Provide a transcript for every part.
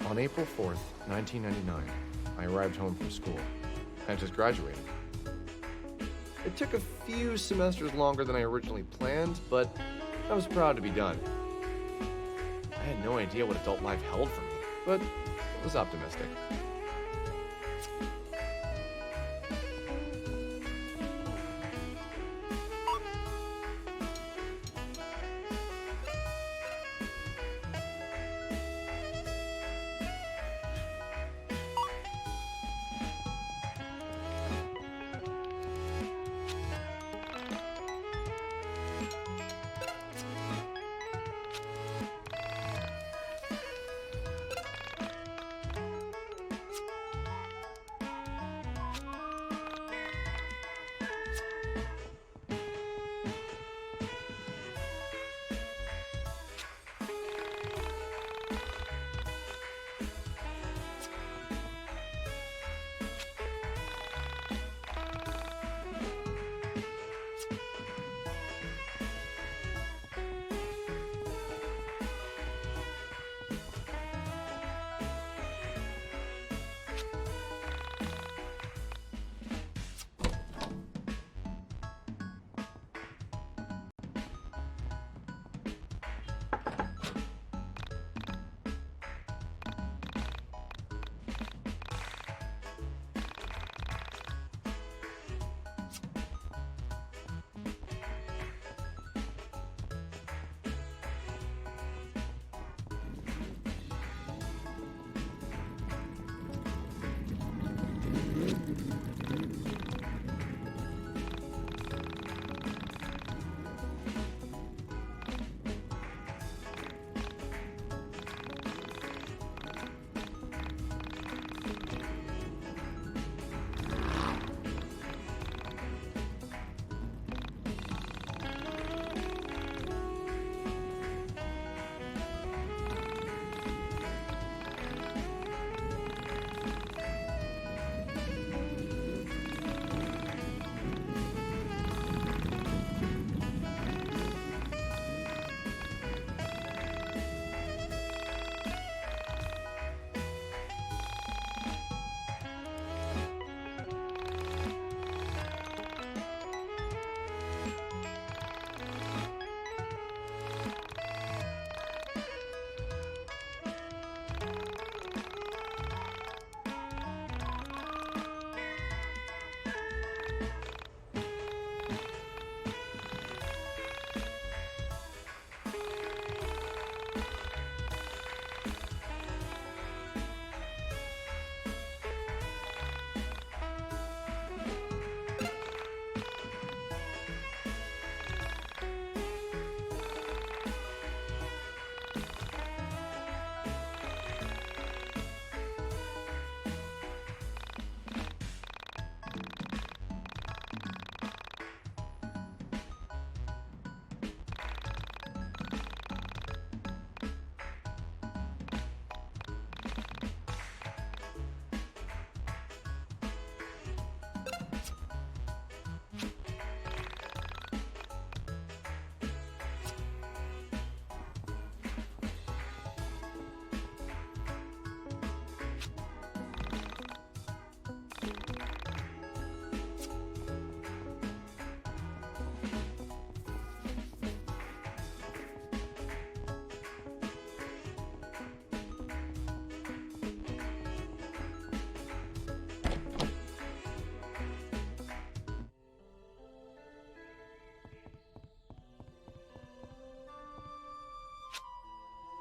On April 4th, 1999, I arrived home from school. I had just graduated. It took a few semesters longer than I originally planned, but I was proud to be done. I had no idea what adult life held for me, but I was optimistic.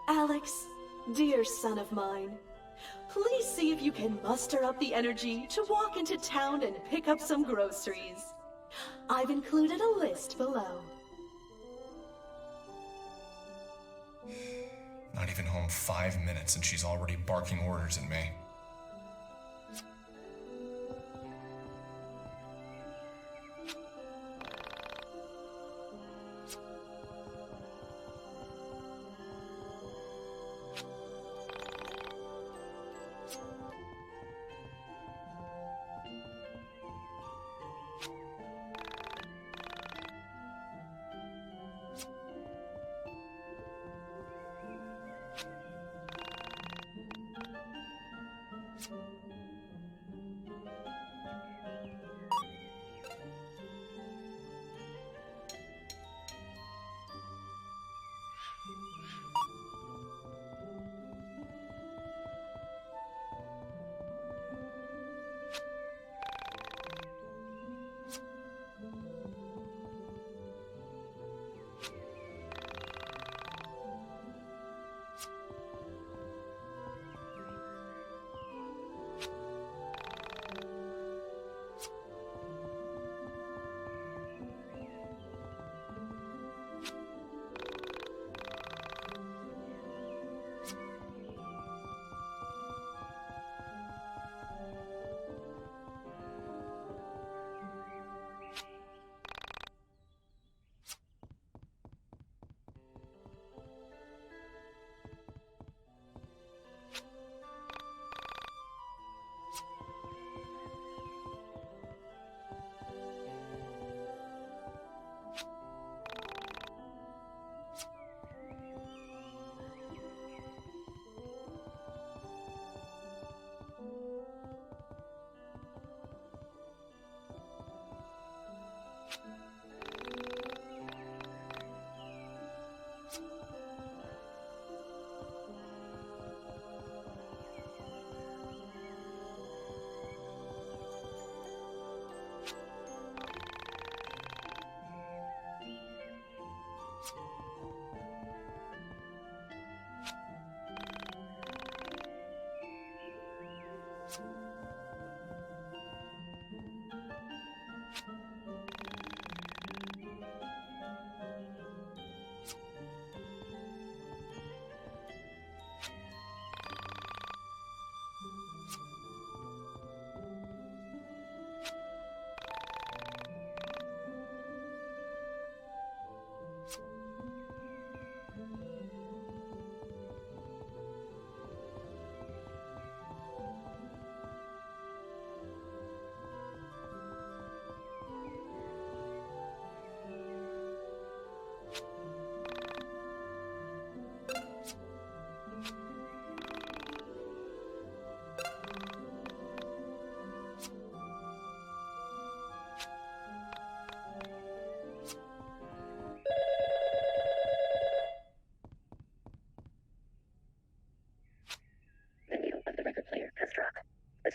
Alex, dear son of mine, please see if you can muster up the energy to walk into town and pick up some groceries. I've included a list below. Not even home 5 minutes and she's already barking orders at me.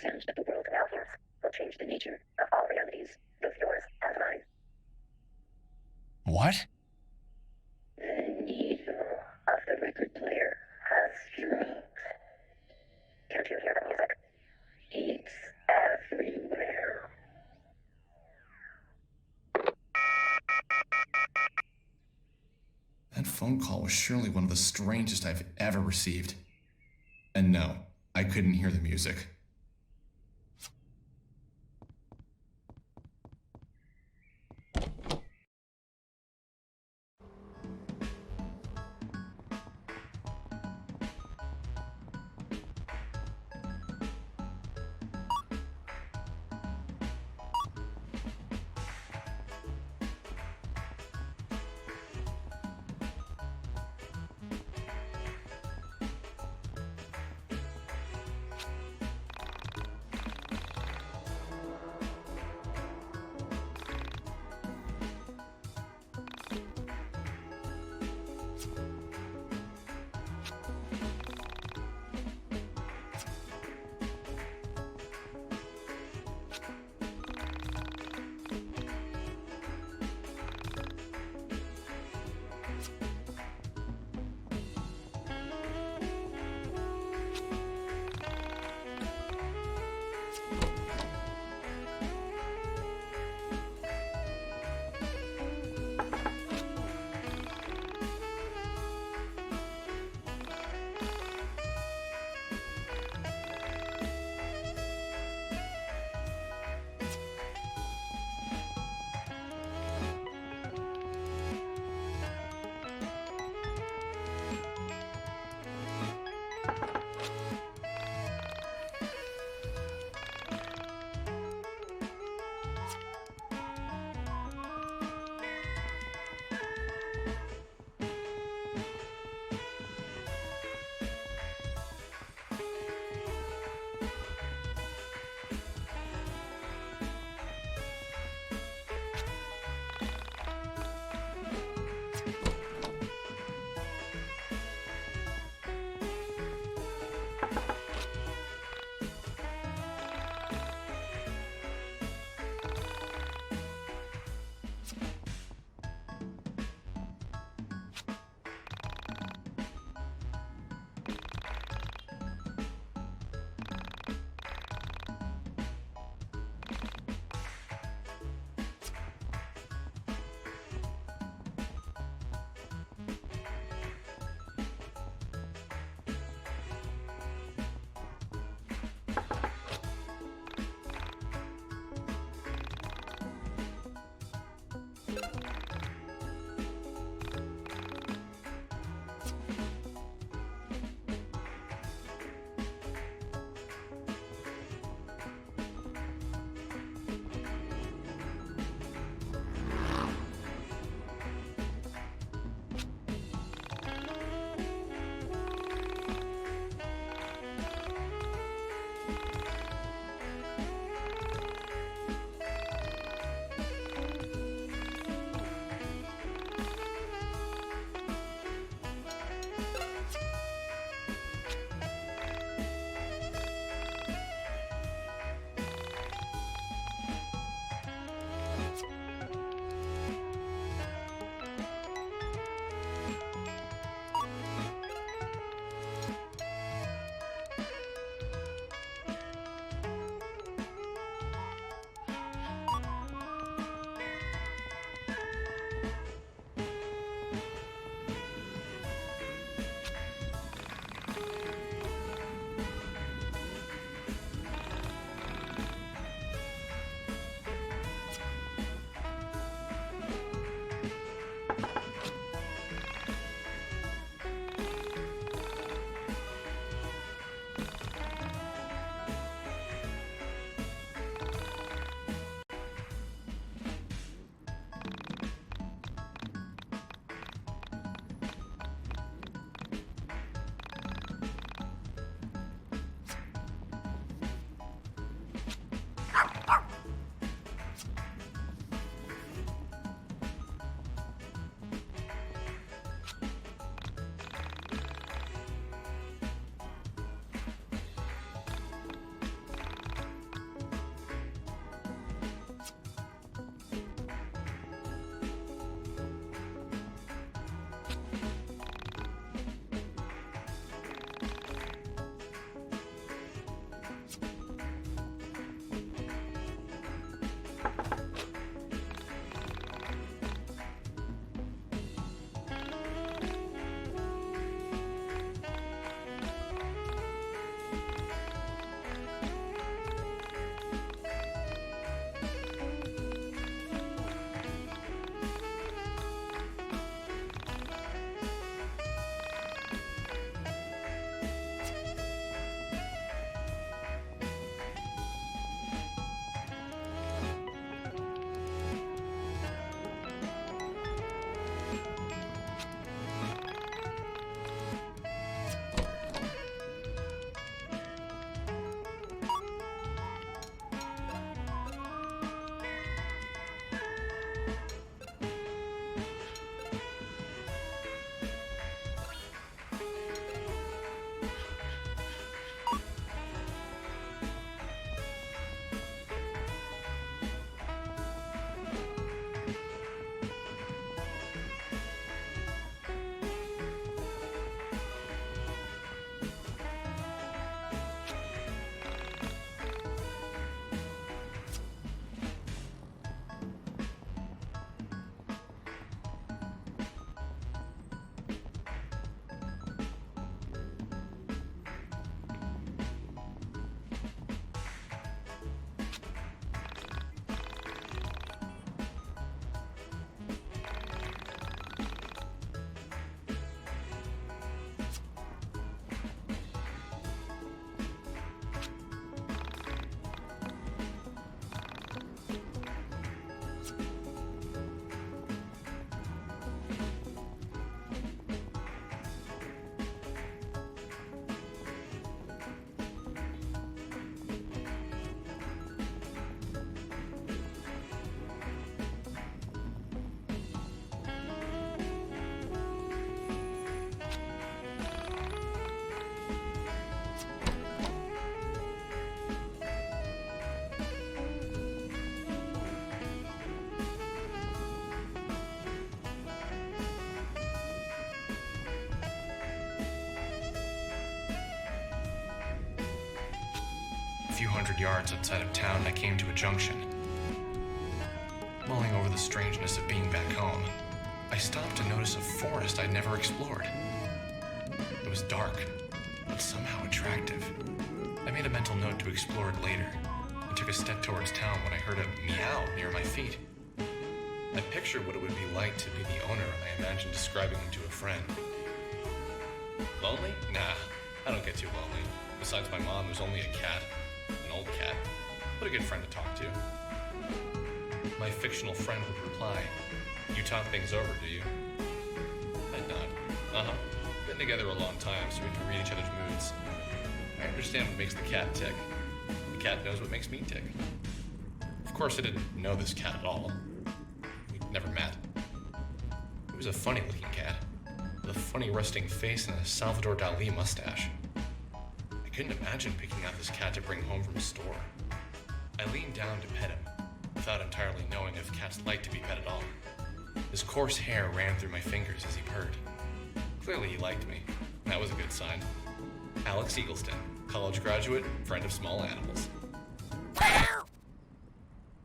sound that the world now hears will change the nature of all realities, both yours and mine. What? The needle of the record player has struck. Can't you hear the music? It's everywhere. That phone call was surely one of the strangest I've ever received. And no, I couldn't hear the music. few hundred yards outside of town, I came to a junction. Mulling over the strangeness of being back home, I stopped to notice a forest I'd never explored. It was dark, but somehow attractive. I made a mental note to explore it later, and took a step towards town when I heard a meow near my feet. I pictured what it would be like to be the owner, and I imagined describing him to a friend. Lonely? Nah, I don't get too lonely. Besides my mom, there's only a cat. An old cat. But a good friend to talk to. My fictional friend would reply, "You talk things over, do you?" I'd nod. Uh-huh. Been together a long time, so we can read each other's moods. I understand what makes the cat tick. The cat knows what makes me tick. Of course, I didn't know this cat at all. We'd never met. It was a funny-looking cat, with a funny resting face and a Salvador Dali mustache. I couldn't imagine picking out this cat to bring home from a store. I leaned down to pet him, without entirely knowing if cats like to be pet at all. His coarse hair ran through my fingers as he purred. Clearly he liked me. That was a good sign. Alex Eagleston, college graduate, friend of small animals.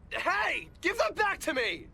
Hey! Give them back to me!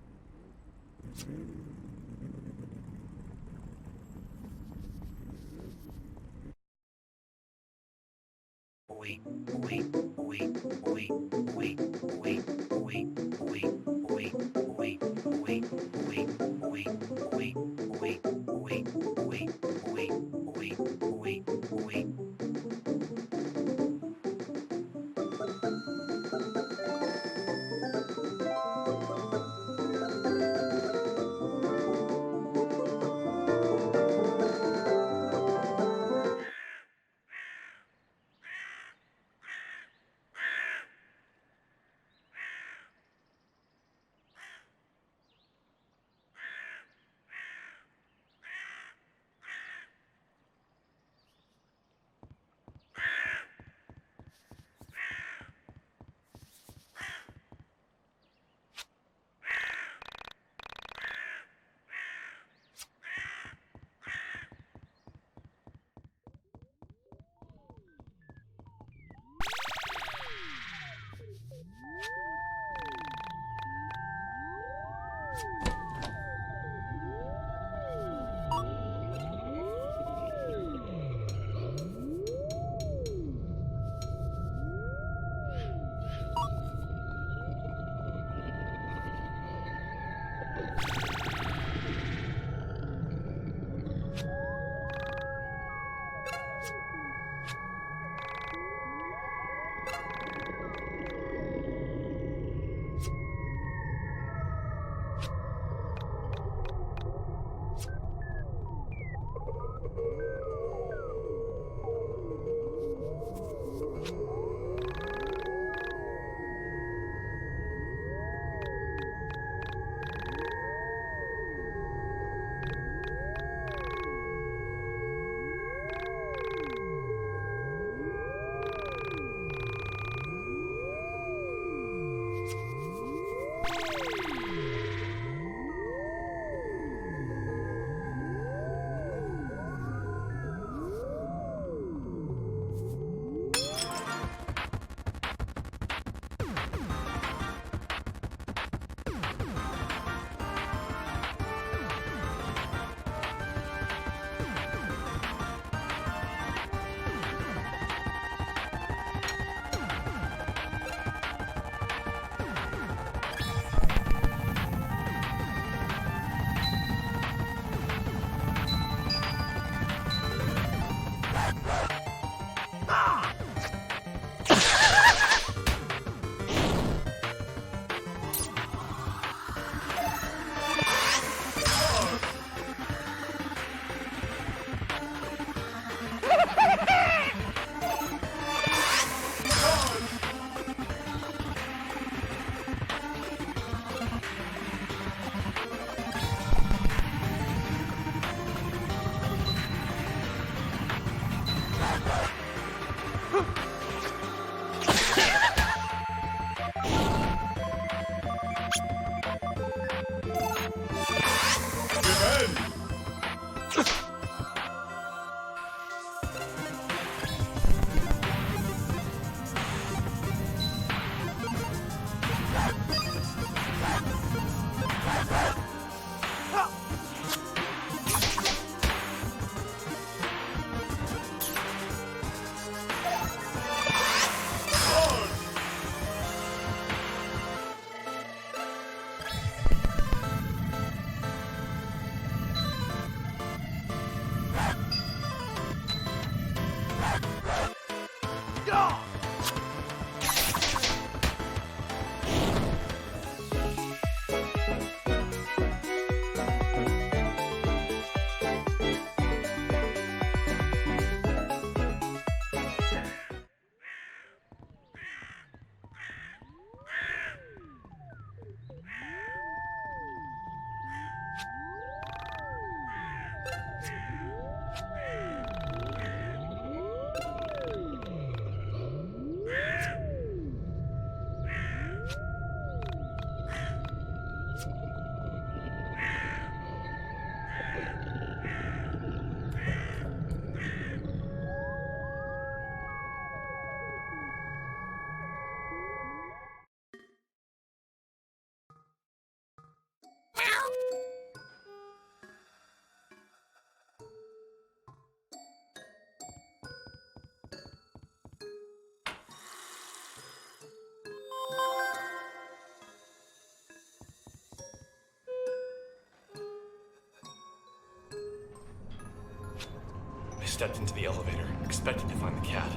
I stepped into the elevator, expecting to find the cat.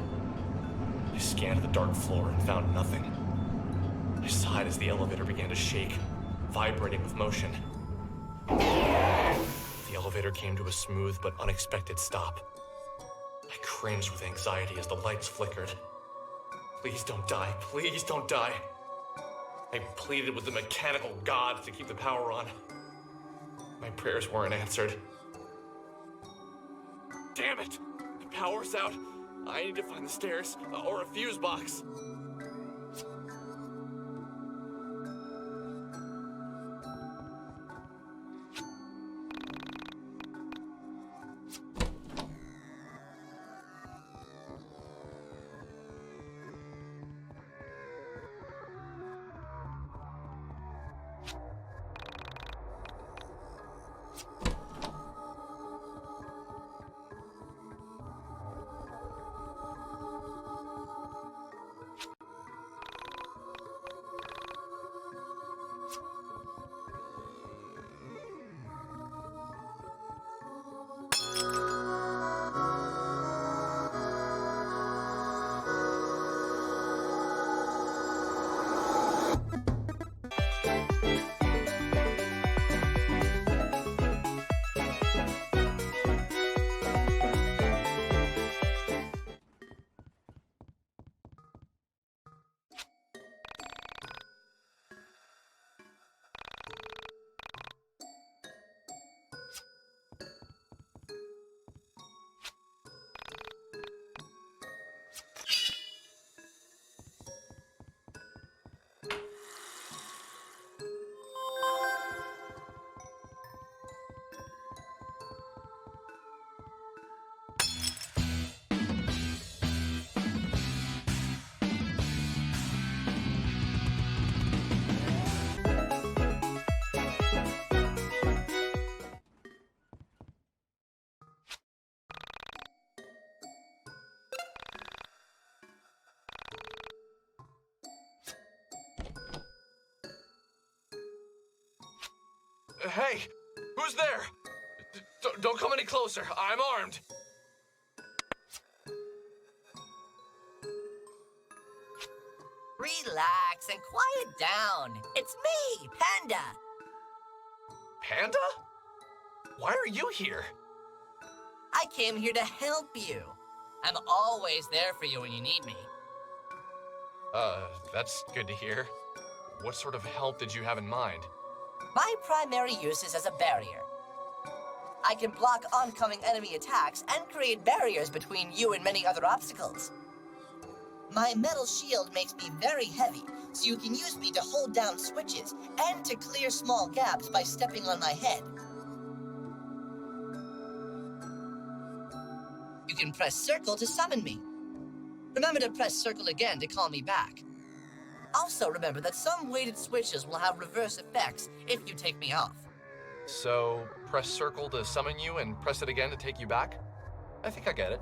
I scanned the dark floor and found nothing. I sighed as the elevator began to shake, vibrating with motion. The elevator came to a smooth but unexpected stop. I cringed with anxiety as the lights flickered. Please don't die. Please don't die. I pleaded with the mechanical gods to keep the power on. My prayers weren't answered. Damn it! The power's out. I need to find the stairs or a fuse box. Hey, who's there? Don't come any closer. I'm armed. Relax and quiet down. It's me, Panda. Panda? Why are you here? I came here to help you. I'm always there for you when you need me. That's good to hear. What sort of help did you have in mind? My primary use is as a barrier. I can block oncoming enemy attacks and create barriers between you and many other obstacles. My metal shield makes me very heavy, so you can use me to hold down switches and to clear small gaps by stepping on my head. You can press circle to summon me. Remember to press circle again to call me back. Also remember that some weighted switches will have reverse effects if you take me off. So, press circle to summon you and press it again to take you back? I think I get it.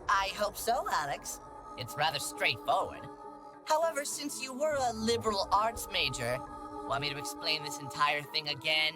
I hope so, Alex. It's rather straightforward. However, since you were a liberal arts major, want me to explain this entire thing again?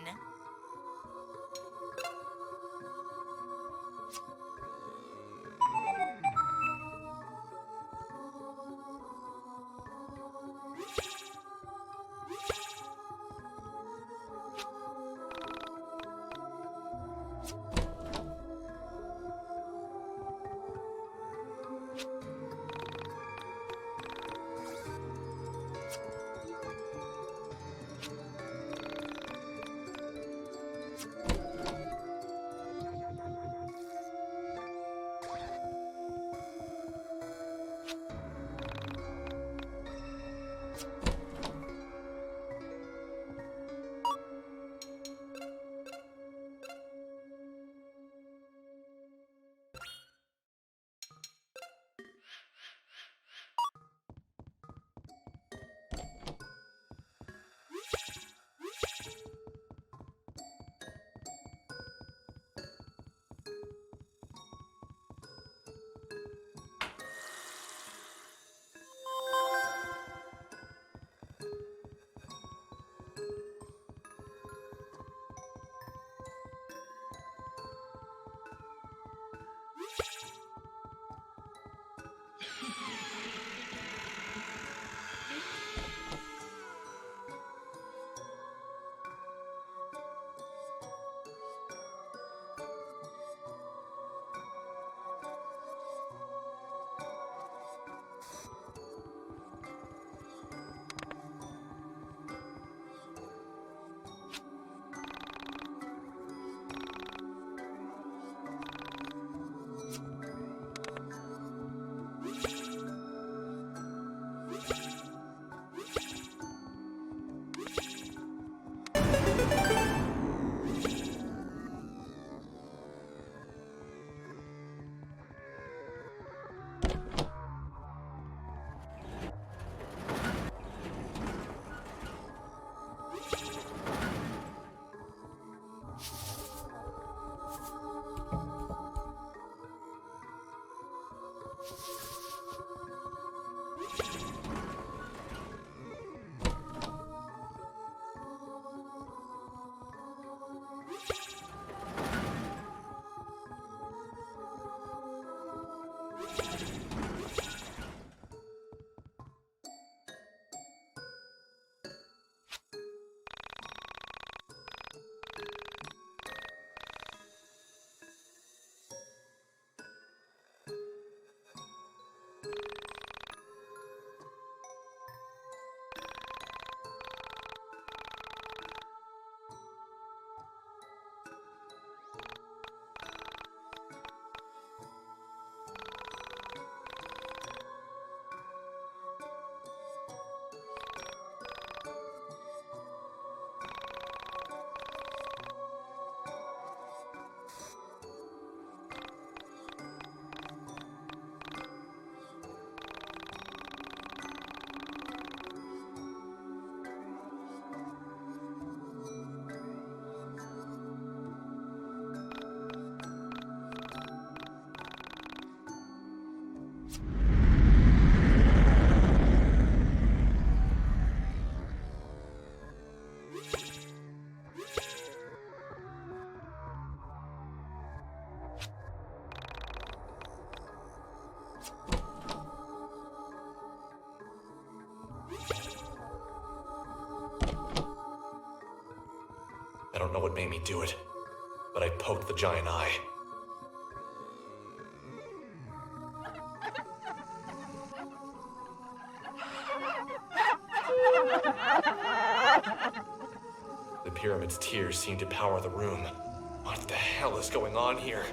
I don't know what made me do it, but I poked the giant eye. The pyramid's tears seem to power the room. What the hell is going on here?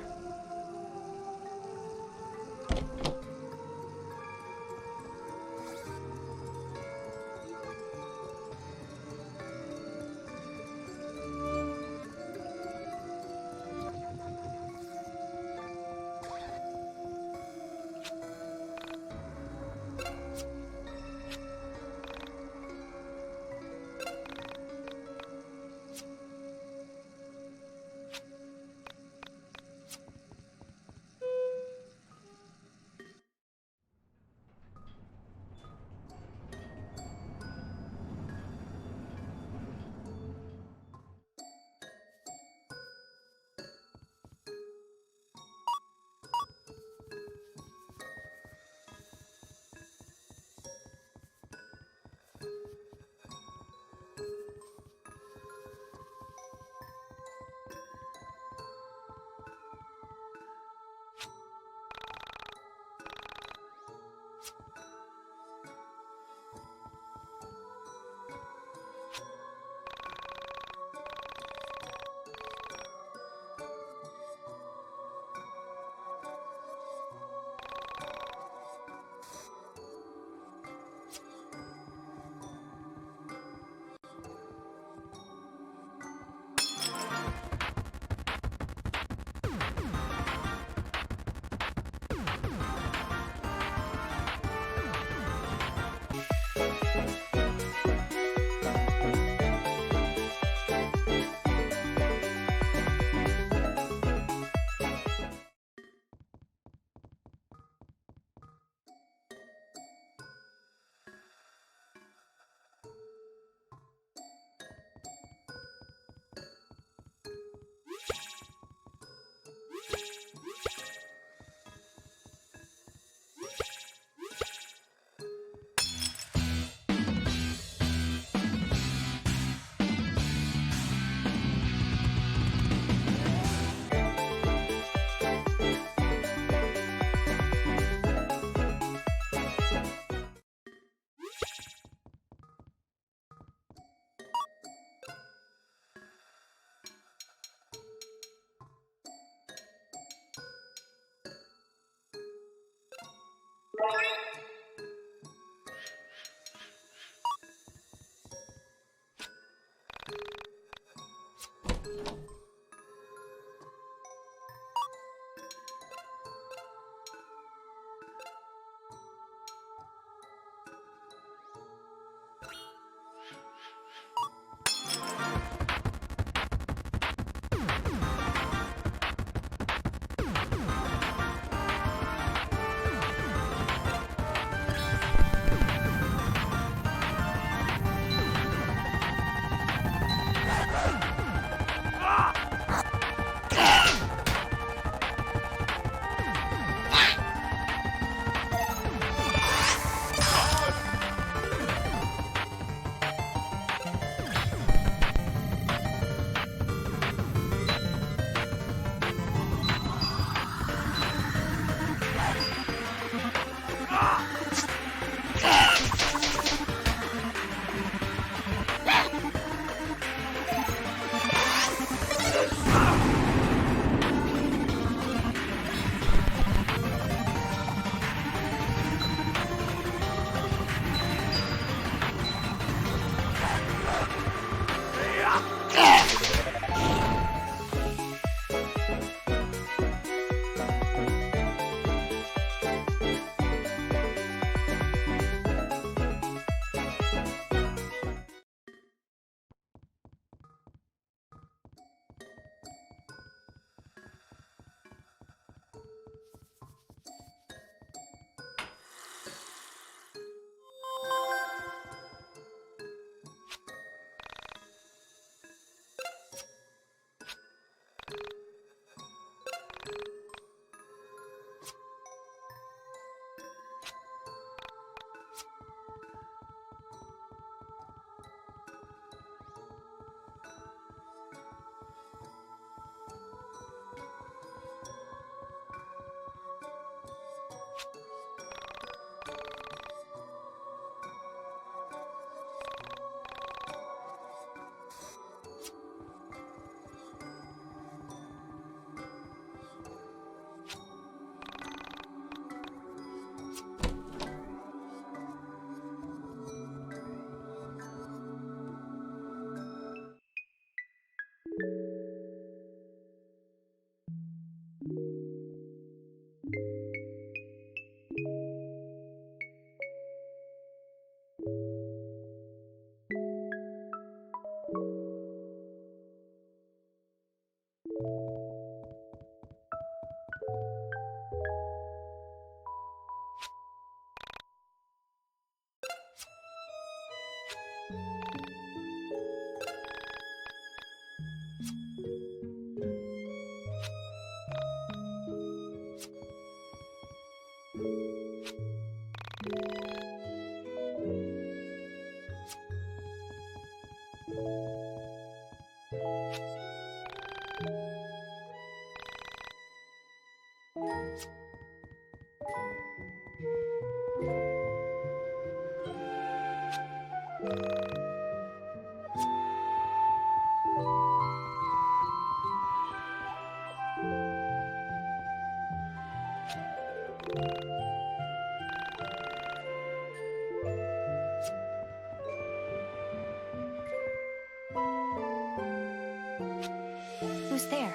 Who's there?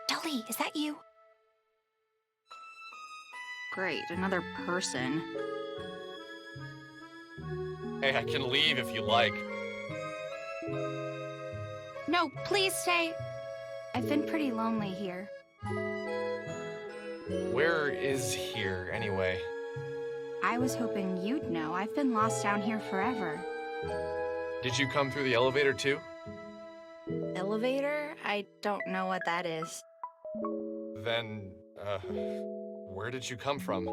Dolly, is that you? Great, another person. Hey, I can leave if you like. No, please stay. I've been pretty lonely here. Where is here, anyway? I was hoping you'd know. I've been lost down here forever. Did you come through the elevator, too? Elevator? I don't know what that is. Then, where did you come from?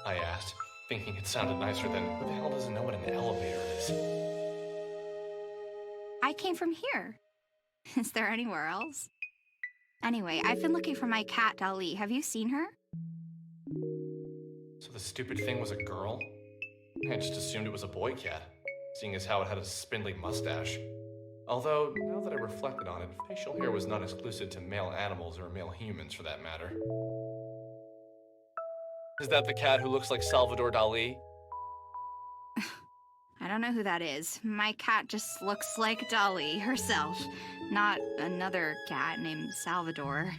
I asked, thinking it sounded nicer than, who the hell doesn't know what an elevator is? I came from here. Is there anywhere else? Anyway, I've been looking for my cat, Dolly. Have you seen her? So the stupid thing was a girl? I just assumed it was a boy cat, seeing as how it had a spindly mustache. Although, now that I reflected on it, facial hair was not exclusive to male animals or male humans for that matter. Is that the cat who looks like Salvador Dali? I don't know who that is. My cat just looks like Dolly herself, not another cat named Salvador.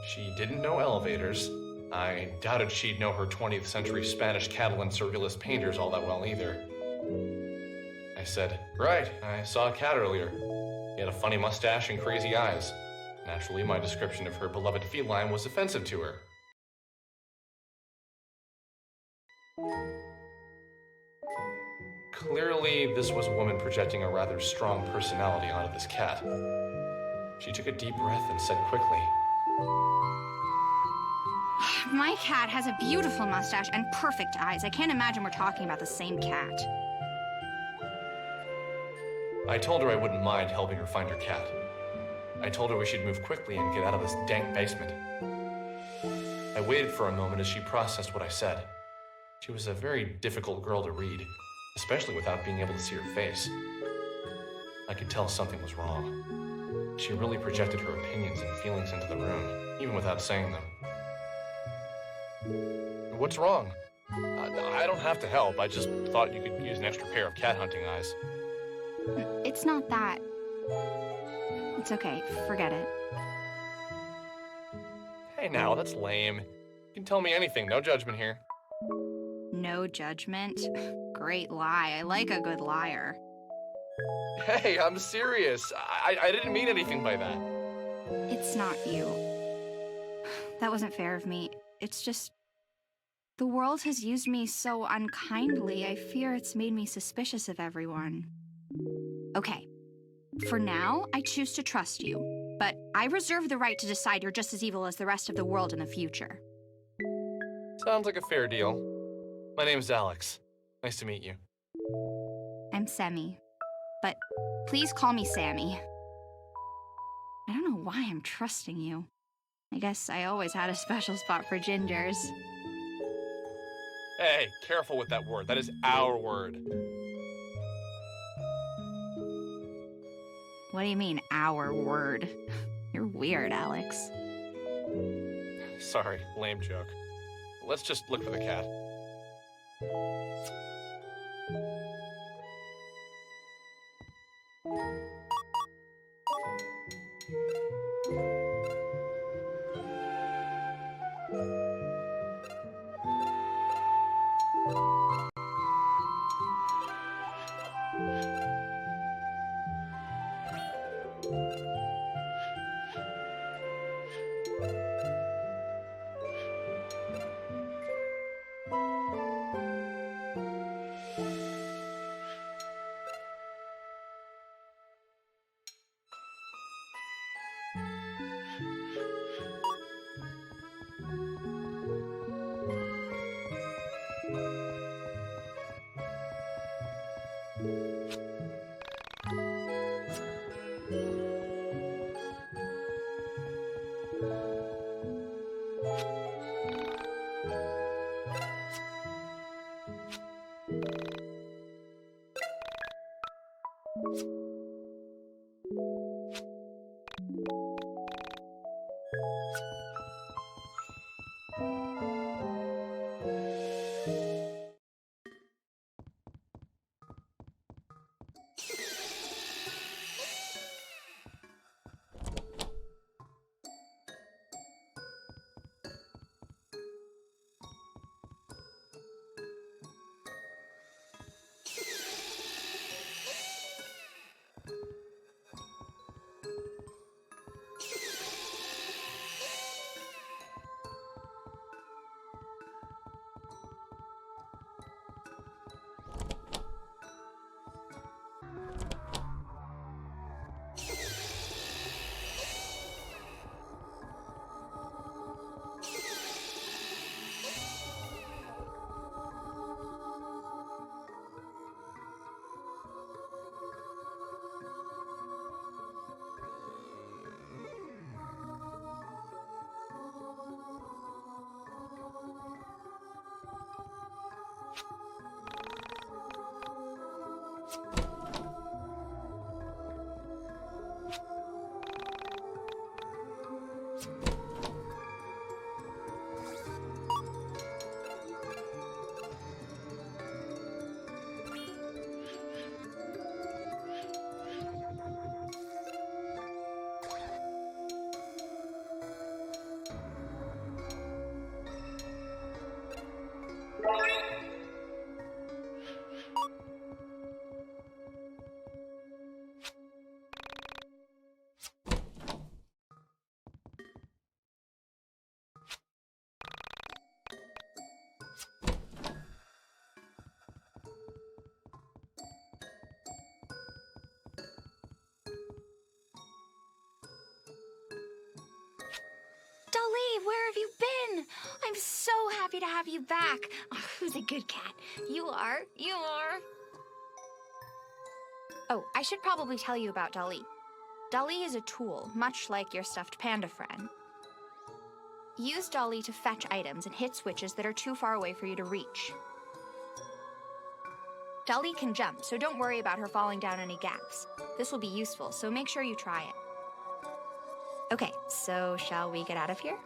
She didn't know elevators. I doubted she'd know her 20th century Spanish Catalan surrealist painters all that well either. I said, "Right, I saw a cat earlier. He had a funny mustache and crazy eyes." Naturally, my description of her beloved feline was offensive to her. Clearly, this was a woman projecting a rather strong personality onto this cat. She took a deep breath and said quickly, My cat has a beautiful mustache and perfect eyes. I can't imagine we're talking about the same cat. I told her I wouldn't mind helping her find her cat. I told her we should move quickly and get out of this dank basement. I waited for a moment as she processed what I said. She was a very difficult girl to read, especially without being able to see her face. I could tell something was wrong. She really projected her opinions and feelings into the room, even without saying them. What's wrong? I don't have to help. I just thought you could use an extra pair of cat hunting eyes. It's not that. It's okay, forget it. Hey now, that's lame. You can tell me anything, no judgment here. No judgment? Great lie. I like a good liar. Hey, I'm serious. I didn't mean anything by that. It's not you. That wasn't fair of me. It's just... the world has used me so unkindly, I fear it's made me suspicious of everyone. Okay. For now, I choose to trust you, but I reserve the right to decide you're just as evil as the rest of the world in the future. Sounds like a fair deal. My name's Alex. Nice to meet you. I'm Semi, but please call me Sammy. I don't know why I'm trusting you. I guess I always had a special spot for gingers. Hey, careful with that word. That is our word. What do you mean, our word? You're weird, Alex. Sorry, lame joke. Let's just look for the cat. Dolly, where have you been? I'm so happy to have you back. Oh, who's a good cat? You are. You are. Oh, I should probably tell you about Dolly. Dolly is a tool, much like your stuffed panda friend. Use Dolly to fetch items and hit switches that are too far away for you to reach. Dolly can jump, so don't worry about her falling down any gaps. This will be useful, so make sure you try it. Okay, so shall we get out of here?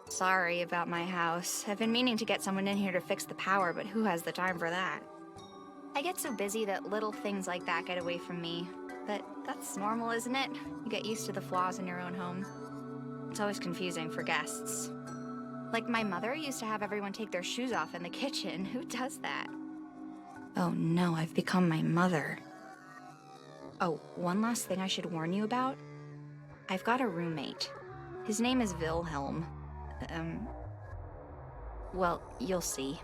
Sorry about my house. I've been meaning to get someone in here to fix the power, but who has the time for that? I get so busy that little things like that get away from me. But that's normal, isn't it? You get used to the flaws in your own home. It's always confusing for guests. Like my mother used to have everyone take their shoes off in the kitchen. Who does that? Oh no, I've become my mother. Oh, one last thing I should warn you about. I've got a roommate. His name is Wilhelm. Well, you'll see.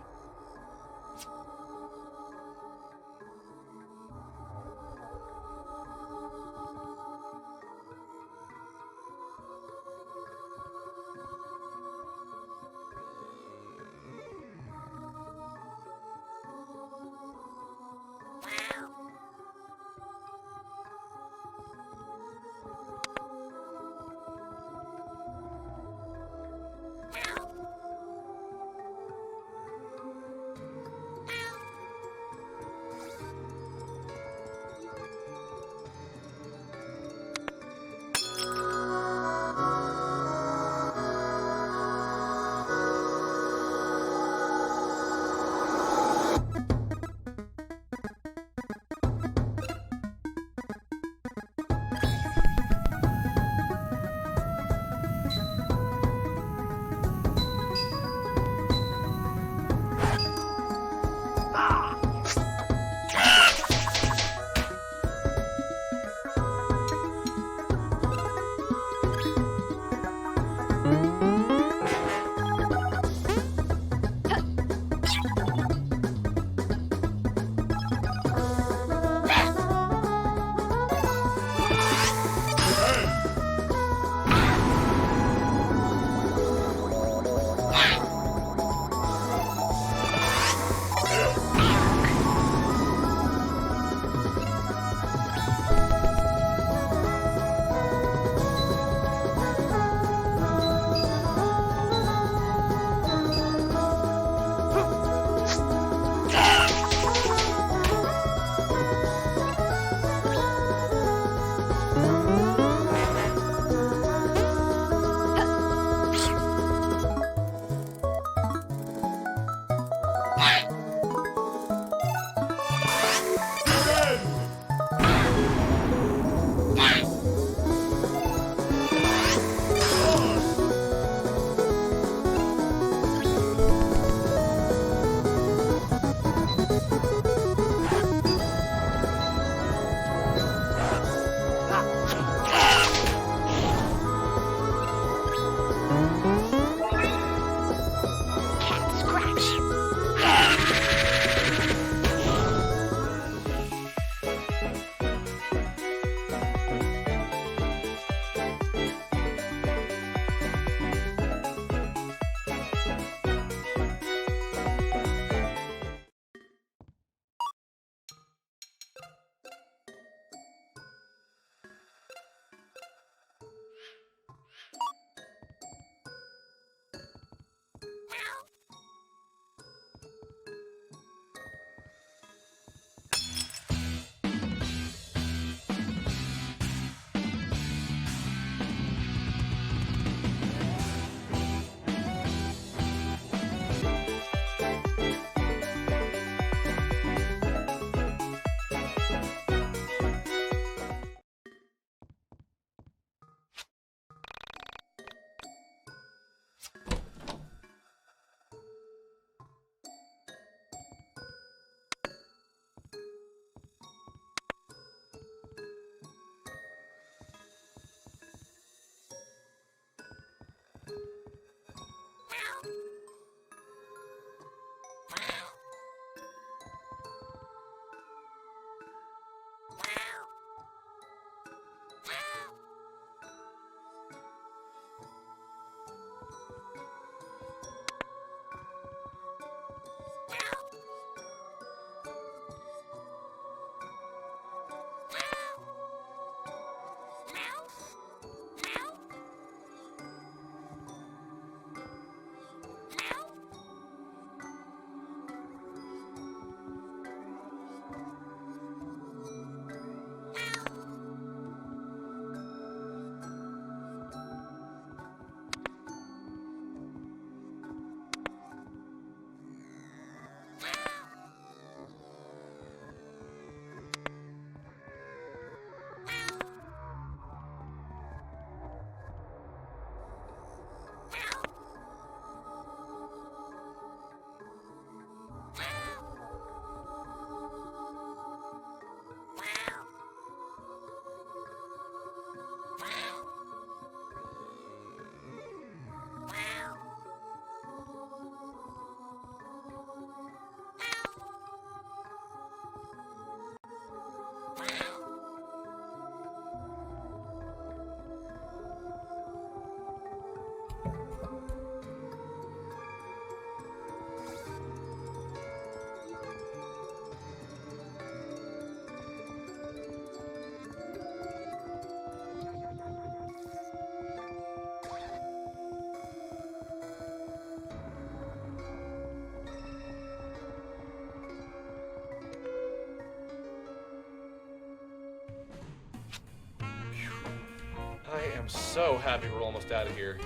am so happy we're almost out of here.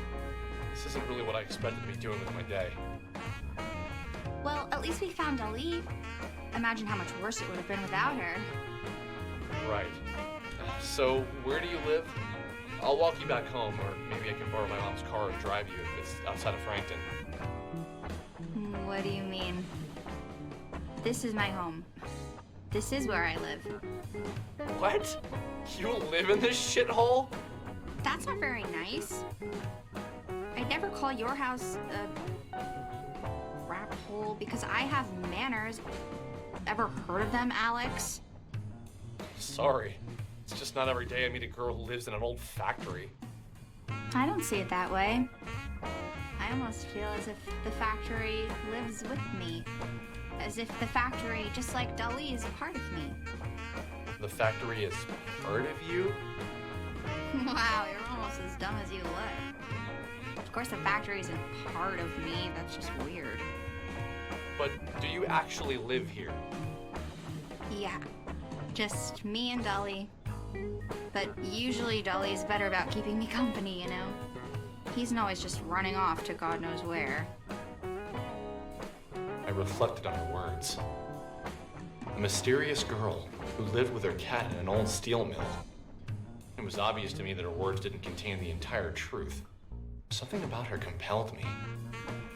This isn't really what I expected to be doing with my day. Well, at least we found Ali. Imagine how much worse it would have been without her. Right. So, where do you live? I'll walk you back home, or maybe I can borrow my mom's car and drive you if it's outside of Frankton. What do you mean? This is my home. This is where I live. What? You live in this shithole? That's not very nice. I'd never call your house a rat hole because I have manners. Ever heard of them, Alex? Sorry. It's just not every day I meet a girl who lives in an old factory. I don't see it that way. I almost feel as if the factory lives with me. As if the factory, just like Dali, is a part of me. The factory is part of you? Wow, you're almost as dumb as you look. Of course the factory isn't part of me, that's just weird. But do you actually live here? Yeah, just me and Dali. But usually Dali's better about keeping me company, you know? He isn't always just running off to God knows where. I reflected on her words. A mysterious girl who lived with her cat in an old steel mill. It was obvious to me that her words didn't contain the entire truth. Something about her compelled me.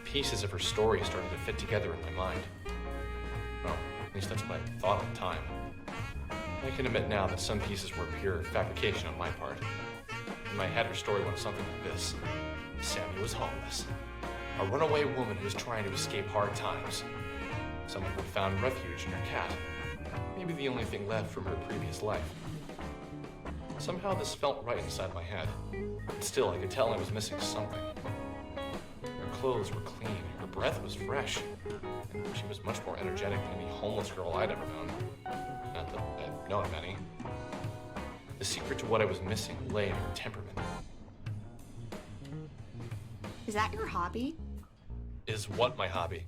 Pieces of her story started to fit together in my mind. Well, at least that's what I thought at the time. I can admit now that some pieces were pure fabrication on my part. In my head, her story went something like this. Sammy was homeless. A runaway woman who was trying to escape hard times. Someone who found refuge in her cat. Maybe the only thing left from her previous life. Somehow this felt right inside my head. But still, I could tell I was missing something. Her clothes were clean, her breath was fresh, and she was much more energetic than any homeless girl I'd ever known. Not that I'd known many. The secret to what I was missing lay in her temperament. Is that your hobby? Is what my hobby?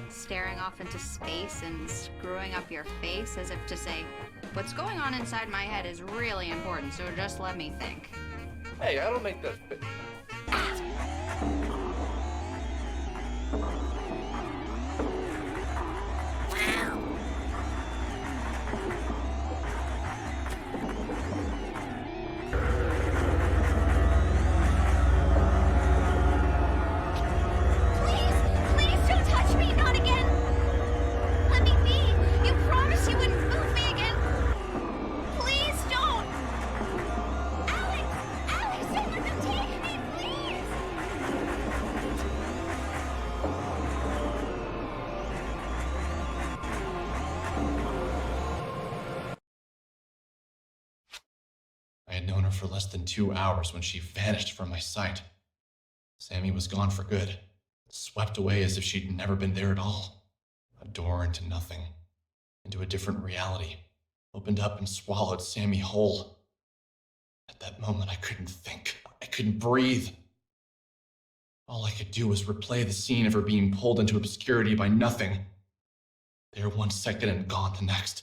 Staring off into space and screwing up your face as if to say, what's going on inside my head is really important, so just let me think. Hey, I don't make that fit. I had known her for less than 2 hours when she vanished from my sight. Sammy was gone for good, swept away as if she'd never been there at all. A door into nothing, into a different reality, opened up and swallowed Sammy whole. At that moment, I couldn't think. I couldn't breathe. All I could do was replay the scene of her being pulled into obscurity by nothing. There one second and gone the next.